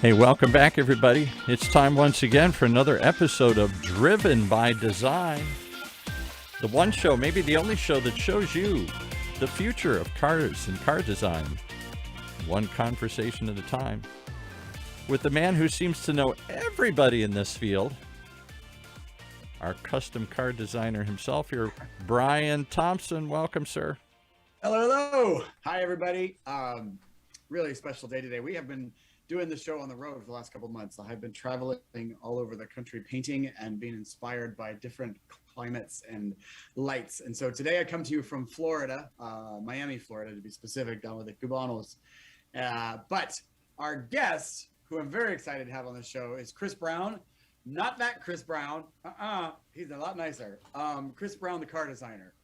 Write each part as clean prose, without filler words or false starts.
Hey, welcome back, everybody. It's time once again for another episode of Driven by Design. The one show, maybe the only show that shows you the future of cars and car design, one conversation at a time, with the man who seems to know everybody in this field, our custom car designer himself here, Brian Thompson. Welcome, sir. Hello, hello. Hi, everybody. Really special day today. We have been doing the show on the road for the last couple of months. I've been traveling all over the country painting and being inspired by different climates and lights. And so today I come to you from Florida, Miami, Florida, to be specific, down with the Cubanos. But our guest, who I'm very excited to have on the show, is Chris Brown. Not that Chris Brown. He's a lot nicer. Chris Brown, the car designer.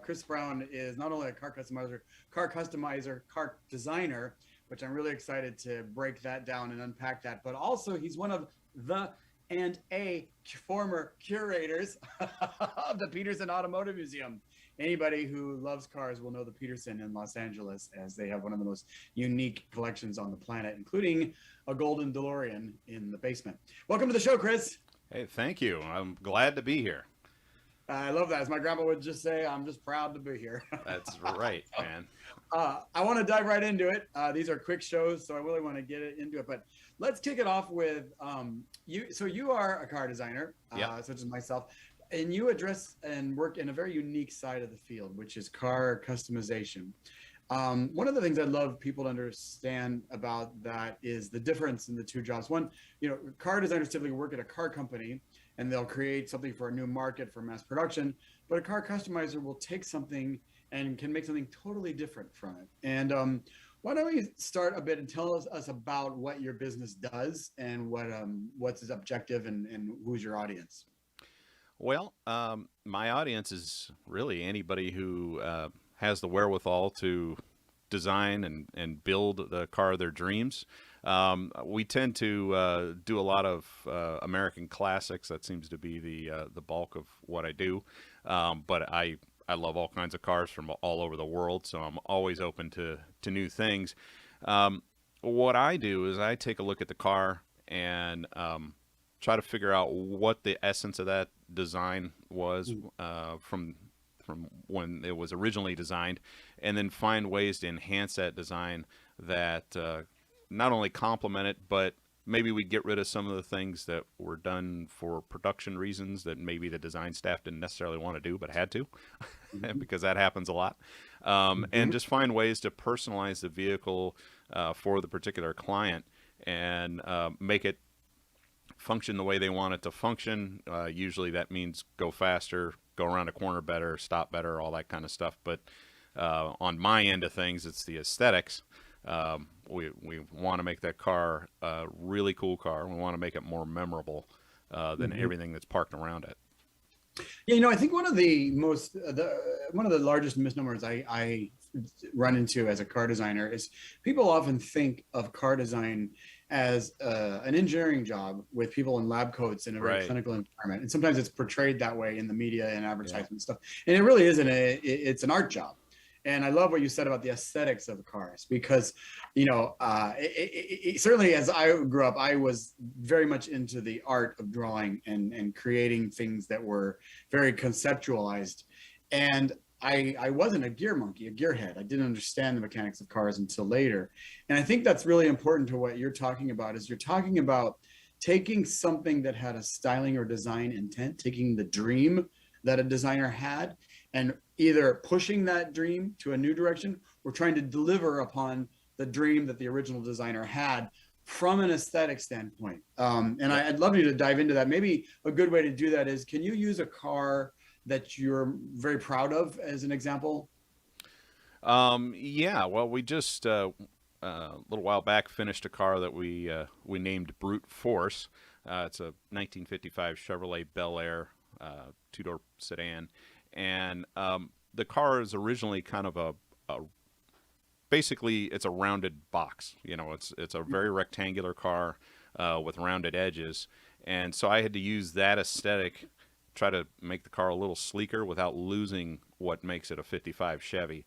Chris Brown is not only a car customizer, car designer, which I'm really excited to break that down and unpack that. But also he's one of the and a former curators of the Petersen Automotive Museum. Anybody who loves cars will know the Petersen in Los Angeles, as they have one of the most unique collections on the planet, including a golden DeLorean in the basement. Welcome to the show, Chris. Hey, thank you. I'm glad to be here. I love that. As my grandma would just say, I'm just proud to be here. That's right, man. I want to dive right into it. These are quick shows, so I really want to get into it. But let's kick it off with you. So you are a car designer, such as myself, and you address and work in a very unique side of the field, which is car customization. One of the things I'd love people to understand about that is the difference in the two jobs. One, car designers typically work at a car company, and they'll create something for a new market for mass production. But a car customizer will take something and can make something totally different from it. And why don't we start a bit and tell us about what your business does and what's its objective and who's your audience? Well, my audience is really anybody who has the wherewithal to design and build the car of their dreams. We tend to do a lot of American classics. That seems to be the bulk of what I do. But I love all kinds of cars from all over the world, so I'm always open to new things. What I do is I take a look at the car and try to figure out what the essence of that design was from when it was originally designed, and then find ways to enhance that design that not only complement it, but maybe we get rid of some of the things that were done for production reasons that maybe the design staff didn't necessarily want to do, but had to, because that happens a lot. And just find ways to personalize the vehicle for the particular client and make it function the way they want it to function. Usually that means go faster, go around a corner better, stop better, all that kind of stuff. But on my end of things, it's the aesthetics. We want to make that car a really cool car. We want to make it more memorable than everything that's parked around it. Yeah, I think one of the largest misnomers I run into as a car designer is people often think of car design as an engineering job with people in lab coats in a very clinical environment. And sometimes it's portrayed that way in the media and advertisement and stuff. And it really isn't. It's an art job. And I love what you said about the aesthetics of the cars, because, certainly as I grew up, I was very much into the art of drawing and creating things that were very conceptualized. And I wasn't a gear monkey, a gearhead. I didn't understand the mechanics of cars until later. And I think that's really important to what you're talking about, is you're talking about taking something that had a styling or design intent, taking the dream that a designer had, and either pushing that dream to a new direction or trying to deliver upon the dream that the original designer had from an aesthetic standpoint. And I'd love you to dive into that. Maybe a good way to do that is, can you use a car that you're very proud of as an example? Yeah, well, we just a little while back finished a car that we named Brute Force. It's a 1955 Chevrolet Bel Air two-door sedan. And the car is originally kind of basically it's a rounded box. It's a very rectangular car with rounded edges. And so I had to use that aesthetic, try to make the car a little sleeker without losing what makes it a 55 Chevy.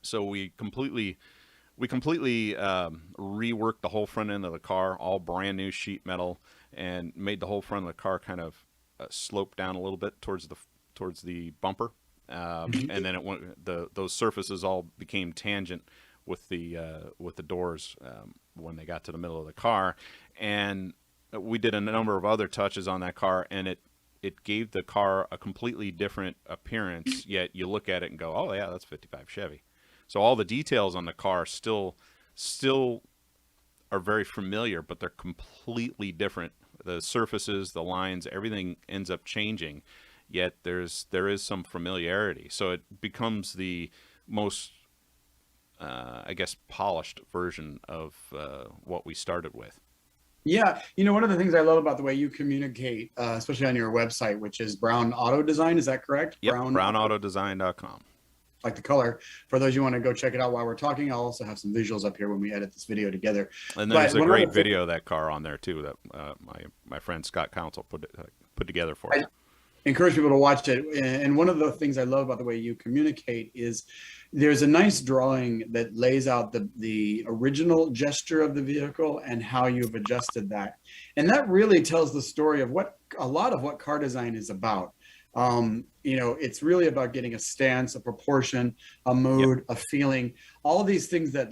So we completely we completely reworked the whole front end of the car, all brand new sheet metal, and made the whole front of the car kind of slope down a little bit towards the bumper, and then it went, those surfaces all became tangent with the doors when they got to the middle of the car, and we did a number of other touches on that car, and it gave the car a completely different appearance. Yet you look at it and go, oh yeah, that's 55 Chevy. So all the details on the car still are very familiar, but they're completely different. The surfaces, the lines, everything ends up changing, yet there is some familiarity. So it becomes the most, I guess, polished version of what we started with. Yeah, one of the things I love about the way you communicate, especially on your website, which is Brown Auto Design, is that correct? Yep, brownautodesign.com. Like the color. For those you want to go check it out while we're talking, I'll also have some visuals up here when we edit this video together. And there's a great video of that car on there too that my friend Scott Council put together for us. Encourage people to watch it. And one of the things I love about the way you communicate is there's a nice drawing that lays out the original gesture of the vehicle and how you've adjusted that. And that really tells the story of a lot of what car design is about. It's really about getting a stance, a proportion, a mood, a feeling, all these things that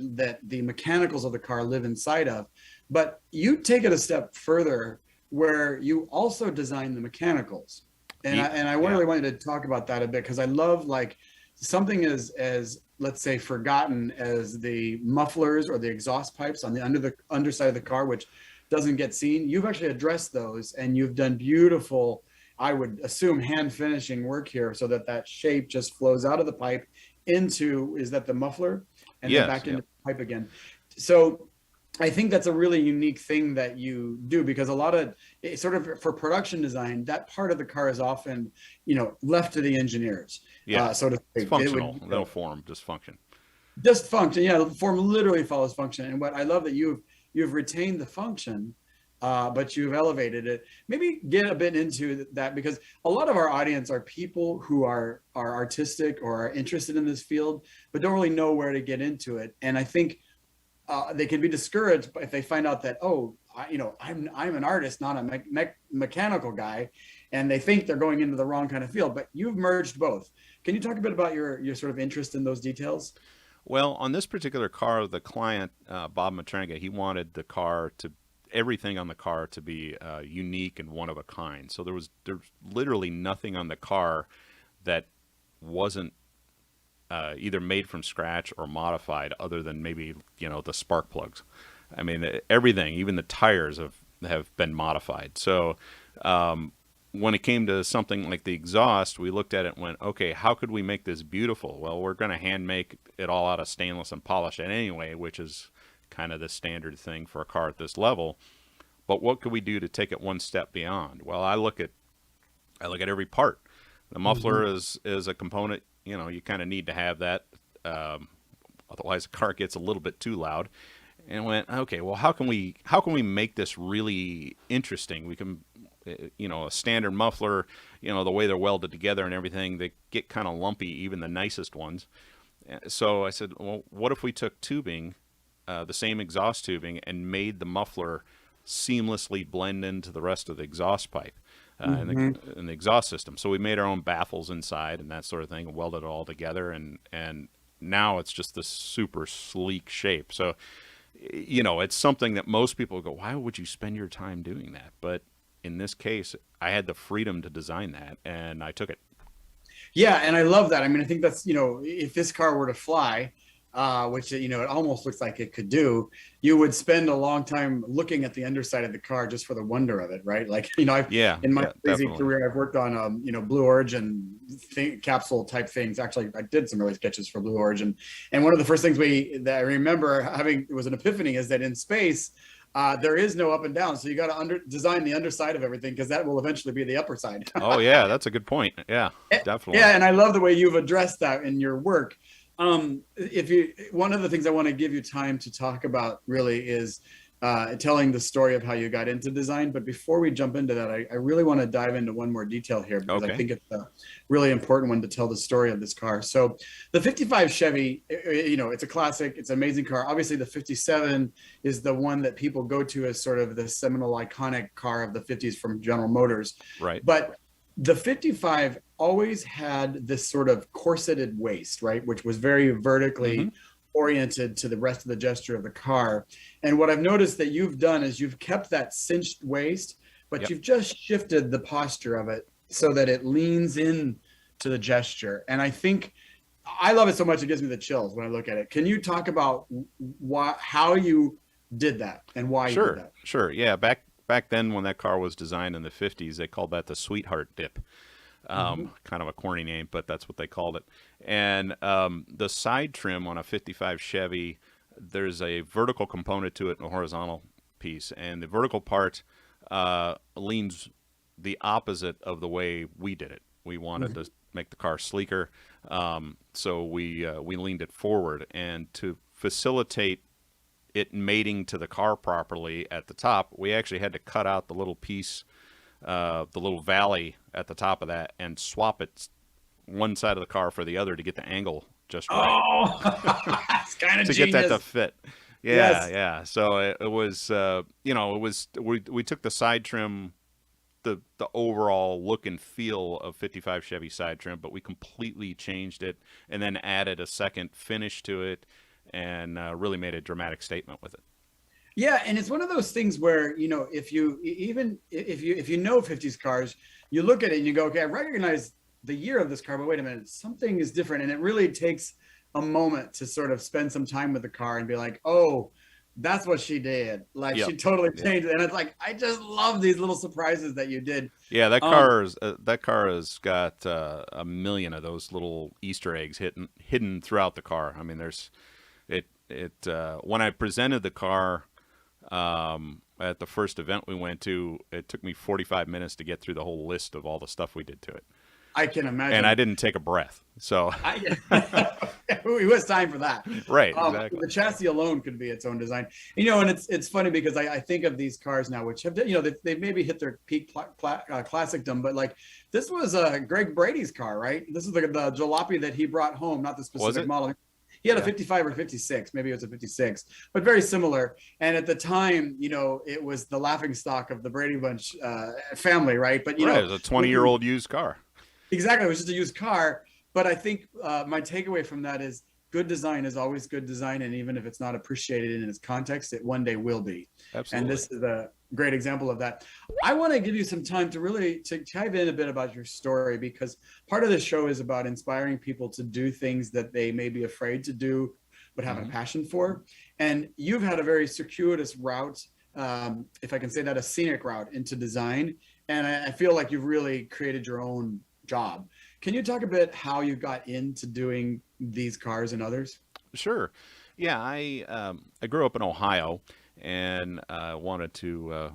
the mechanicals of the car live inside of. But you take it a step further where you also design the mechanicals. And I really wanted to talk about that a bit, because I love like something as let's say forgotten as the mufflers or the exhaust pipes on the underside of the car, which doesn't get seen. You've actually addressed those, and you've done beautiful, I would assume, hand finishing work here so that shape just flows out of the pipe into, is that the muffler? And then back into the pipe again. So I think that's a really unique thing that you do, because a lot of sort of for production design, that part of the car is often, left to the engineers. So to speak. It's functional, no form, just function. Just function. Yeah. Form literally follows function. And what I love that you've retained the function, but you've elevated it. Maybe get a bit into that, because a lot of our audience are people who are artistic or are interested in this field, but don't really know where to get into it. And I think they can be discouraged if they find out that, I'm an artist, not a mechanical guy, and they think they're going into the wrong kind of field. But you've merged both. Can you talk a bit about your sort of interest in those details? Well, on this particular car, the client, Bob Matrenga, he wanted everything on the car to be unique and one of a kind. So there's literally nothing on the car that wasn't either made from scratch or modified, other than maybe the spark plugs. I mean, everything, even the tires have been modified. So when it came to something like the exhaust, we looked at it and went, okay, how could we make this beautiful? Well, we're going to hand make it all out of stainless and polish it anyway, which is kind of the standard thing for a car at this level. But what could we do to take it one step beyond? Well, I look at every part. The muffler is a component. You kind of need to have that, otherwise the car gets a little bit too loud. And went, okay, well, how can we make this really interesting? We can, a standard muffler, the way they're welded together and everything, they get kind of lumpy, even the nicest ones. So I said, well, what if we took tubing, the same exhaust tubing, and made the muffler seamlessly blend into the rest of the exhaust pipe? In the exhaust system. So we made our own baffles inside and that sort of thing, and welded it all together, and now it's just this super sleek shape. So, it's something that most people go, why would you spend your time doing that? But in this case, I had the freedom to design that, and I took it. Yeah, and I love that. I mean, I think that's, if this car were to fly, which, it almost looks like it could do, you would spend a long time looking at the underside of the car just for the wonder of it, right? Like, in my crazy career, I've worked on, Blue Origin capsule type things. Actually, I did some early sketches for Blue Origin. And one of the first things that I remember having, it was an epiphany, is that in space, there is no up and down. So you got to design the underside of everything, because that will eventually be the upper side. Oh, yeah, that's a good point. Yeah, definitely. Yeah, and I love the way you've addressed that in your work. One of the things I want to give you time to talk about really is telling the story of how you got into design. But before we jump into that, I really want to dive into one more detail here, because I think it's a really important one to tell the story of this car. So the 55 Chevy, it's a classic. It's an amazing car. Obviously, the 57 is the one that people go to as sort of the seminal iconic car of the 50s from General Motors. Right. But the 55 always had this sort of corseted waist, right, which was very vertically oriented to the rest of the gesture of the car. And what I've noticed that you've done is you've kept that cinched waist, but you've just shifted the posture of it so that it leans in to the gesture. And I think I love it so much, it gives me the chills when I look at it. Can you talk about how you did that and why you did that? Sure. Yeah. Back then, when that car was designed in the 50s, they called that the sweetheart dip. Kind of a corny name, but that's what they called it. And the side trim on a 55 Chevy, there's a vertical component to it and a horizontal piece. And the vertical part leans the opposite of the way we did it. We wanted to make the car sleeker, so we leaned it forward. And to facilitate it mating to the car properly at the top, we actually had to cut out the little piece, the little valley at the top of that, and swap it one side of the car for the other to get the angle just right. Oh, it's kind of to genius. Get that to fit. Yeah, Yes. yeah. So it was, we took the side trim, the overall look and feel of 55 Chevy side trim, but we completely changed it and then added a second finish to it, and really made a dramatic statement with it. Yeah, and it's one of those things where, if you know 50s cars, you look at it and you go, okay, I recognize the year of this car, but wait a minute, something is different. And it really takes a moment to sort of spend some time with the car and be like, oh, that's what she did. Like, she totally changed it. And it's like, I just love these little surprises that you did. Yeah, that car has got a million of those little Easter eggs hidden throughout the car. I mean, when I presented the car at the first event we went to, it took me 45 minutes to get through the whole list of all the stuff we did to it. I can imagine. And I didn't take a breath. So it was time for that. Right, exactly. The chassis alone could be its own design. And it's funny because I think of these cars now, which have, they've maybe hit their peak classicdom, but like this was Greg Brady's car, right? This is the jalopy that he brought home, not the specific model. He had a 55 or 56, maybe it was a 56, but very similar. And at the time, it was the laughingstock of the Brady Bunch family, right? But it was a 20-year-old used car. Exactly, it was just a used car. But I think my takeaway from that is good design is always good design, and even if it's not appreciated in its context, it one day will be. Absolutely. And this is a great example of that. I want to give you some time to really dive in a bit about your story, because part of the show is about inspiring people to do things that they may be afraid to do but have a passion for. And you've had a very circuitous route, if I can say that, a scenic route into design. And I feel like you've really created your own job. Can you talk a bit how you got into doing these cars and others? Sure. Yeah, I grew up in Ohio, and wanted to,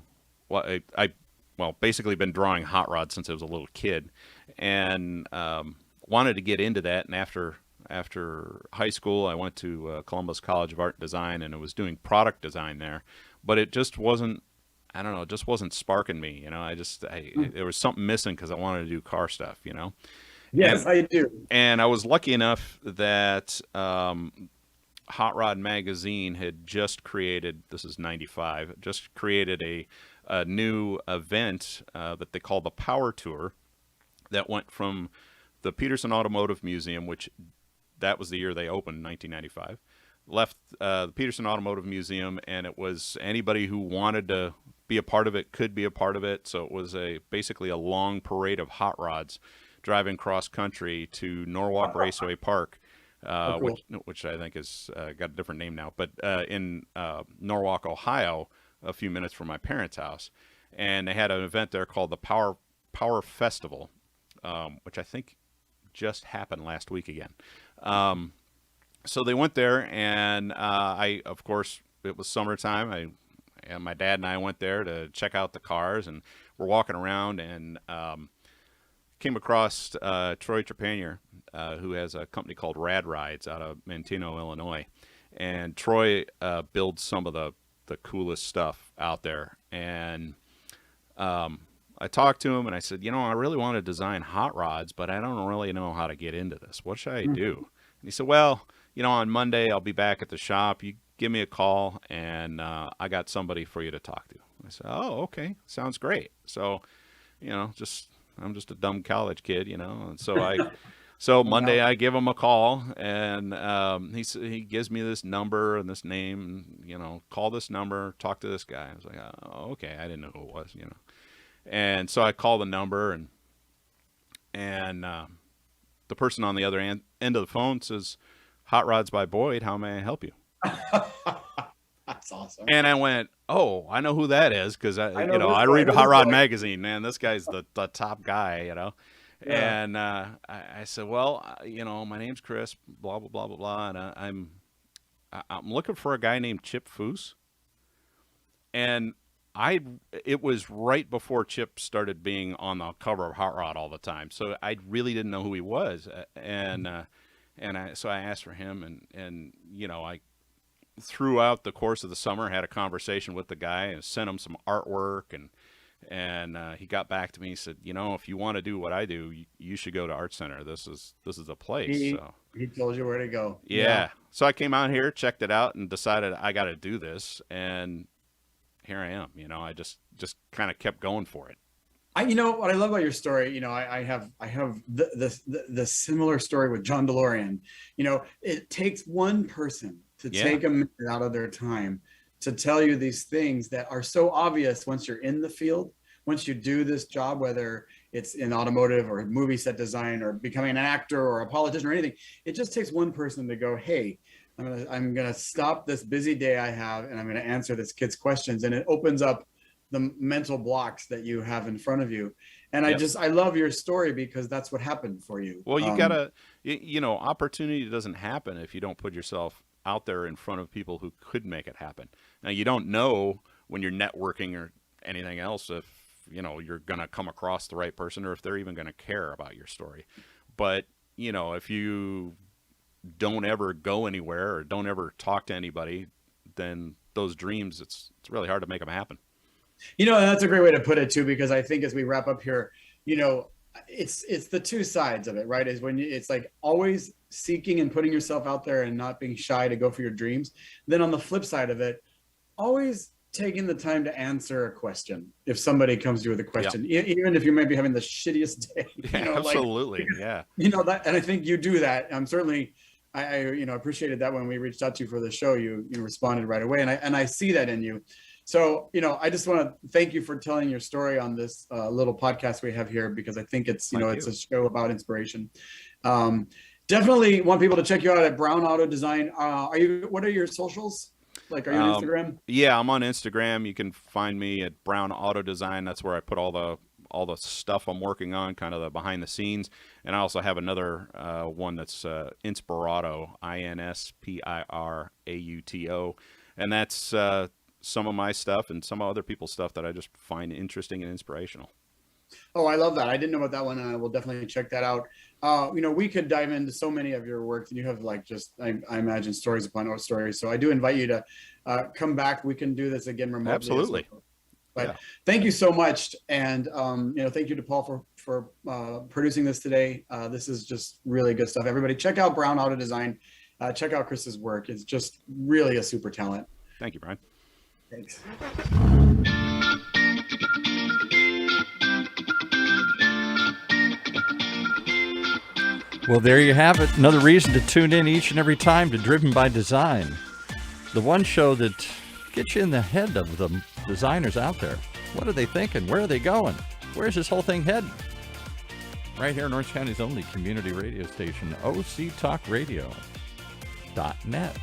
basically been drawing hot rods since I was a little kid, and wanted to get into that. And after high school, I went to Columbus College of Art and Design, and I was doing product design there, but it just wasn't, I don't know, it just wasn't sparking me. There was something missing because I wanted to do car stuff, Yes, I do. And I was lucky enough that Hot Rod Magazine had just created, this is 95, just created a new event that they call the Power Tour, that went from the Petersen Automotive Museum, which that was the year they opened, 1995, left the Petersen Automotive Museum, and it was anybody who wanted to be a part of it could be a part of it. So it was basically a long parade of hot rods driving cross country to Norwalk Raceway Park, cool. which I think has got a different name now, but in Norwalk, Ohio, a few minutes from my parents' house. And they had an event there called the Power Festival, which I think just happened last week again. So they went there, and of course, it was summertime. My dad and I went there to check out the cars, and we're walking around, and came across Troy Trepanier, who has a company called Rad Rides out of Manteno, Illinois. And Troy builds some of the the coolest stuff out there. And I talked to him and I said, I really want to design hot rods, but I don't really know how to get into this. What should I do? And he said, well, on Monday I'll be back at the shop. You give me a call and I got somebody for you to talk to. I said, oh, okay. Sounds great. So, I'm just a dumb college kid, and so Monday I give him a call and he gives me this number and this name, and, call this number, talk to this guy. I was like, oh, okay. I didn't know who it was, And so I call the number and the person on the other end of the phone says, Hot Rods by Boyd, how may I help you? That's awesome. And I went, oh, I know who that is because I read I Hot Rod magazine, man. This guy's the top guy, Yeah. And I said, well, my name's Chris, blah blah blah blah blah, and I'm looking for a guy named Chip Foose. And it was right before Chip started being on the cover of Hot Rod all the time, so I really didn't know who he was, so I asked for him, and I throughout the course of the summer had a conversation with the guy and sent him some artwork, and he got back to me. He said, if you want to do what I do, you should go to Art Center. This is a place. He told you where to go. Yeah. So I came out here, checked it out, and decided I got to do this, and here I am. I just kind of kept going for it. What I love about your story, I have the similar story with John DeLorean. It takes one person to take a minute out of their time to tell you these things that are so obvious once you're in the field, once you do this job, whether it's in automotive or movie set design or becoming an actor or a politician or anything. It just takes one person to go, hey, I'm gonna stop this busy day I have and I'm gonna answer this kid's questions, and it opens up the mental blocks that you have in front of you. And I love your story because that's what happened for you. Well, you gotta, opportunity doesn't happen if you don't put yourself out there in front of people who could make it happen. Now, you don't know when you're networking or anything else if, you're going to come across the right person or if they're even going to care about your story. But, if you don't ever go anywhere or don't ever talk to anybody, then those dreams, it's really hard to make them happen. And that's a great way to put it too, because I think as we wrap up here, it's the two sides of it, right? Is when it's like always seeking and putting yourself out there and not being shy to go for your dreams. Then on the flip side of it, always taking the time to answer a question. If somebody comes to you with a question, even if you may be having the shittiest day, absolutely. That, and I think you do that. I'm certainly, I appreciated that when we reached out to you for the show, you responded right away. And I see that in you. So, I just want to thank you for telling your story on this little podcast we have here, because I think it's, it's a show about inspiration. Definitely want people to check you out at Brown Auto Design. What are your socials? Like, are you on Instagram? Yeah, I'm on Instagram. You can find me at Brown Auto Design. That's where I put all the stuff I'm working on, kind of the behind the scenes. And I also have another one that's Inspirauto, INSPIRAUTO. And that's some of my stuff and some other people's stuff that I just find interesting and inspirational. Oh, I love that. I didn't know about that one, and I will definitely check that out. We could dive into so many of your work, and you have I imagine stories upon stories. So I do invite you to come back. We can do this again remotely. Absolutely. But thank you so much. And, thank you to Paul for producing this today. This is just really good stuff. Everybody check out Brown Auto Design. Check out Chris's work. It's just really a super talent. Thank you, Brian. Thanks. Well, there you have it. Another reason to tune in each and every time to Driven by Design. The one show that gets you in the head of the designers out there. What are they thinking? Where are they going? Where's this whole thing heading? Right here in Orange County's only community radio station, OCTalkRadio.net.